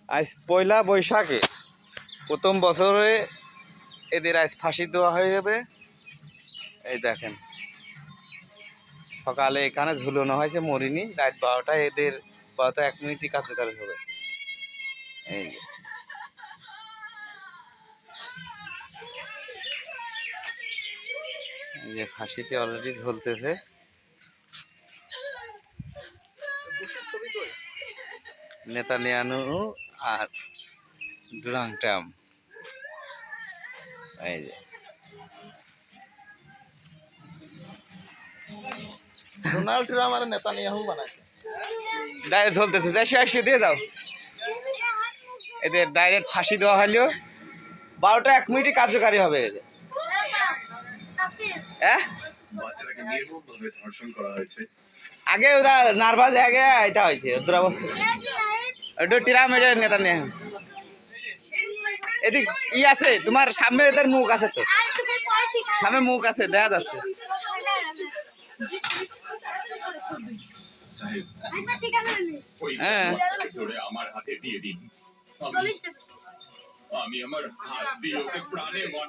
আজ পয়লা বৈশাখে প্রথম বছরে এদের আজ ফাঁসি দেওয়া হয়ে যাবে। এই দেখেন সকালে এখানে ঝুলানো হয়েছে মরিনি, রাত 12টায় এদের 12টা 1 মিনিটই কার্যকারী হবে। এই যে ফাঁসিতে অলরেডি ঝুলতেছে। নেতানিয়াহু আর ডোনাল্ড ট্রাম্প। এই যে ডোনাল্ড ট্রাম্প আর নেতানিয়াহু বানাইছে। ডাইরেক্ট ঝুলতেছে, এসে দিয়ে যাও। এদের ডাইরেক্ট ফাঁসি দেওয়া হলো, 12টা 1 মিনিটই কার্যকারী হবে। হ্যাঁ আগে ওরা নার্ভাস আগে এটা হয়েছে দুরাবস্থা। ওটা ট্রাম্প, এটা নেতানিয়াহু। এদিক ই আছে তোমার সামনে, এদের মুখ আছে তো, সামনে মুখ আছে দেখা যাচ্ছে। হ্যাঁ আমার হাতে দিয়ে দিন, আমি আমার হাত দিয়ে ওকে প্রাণে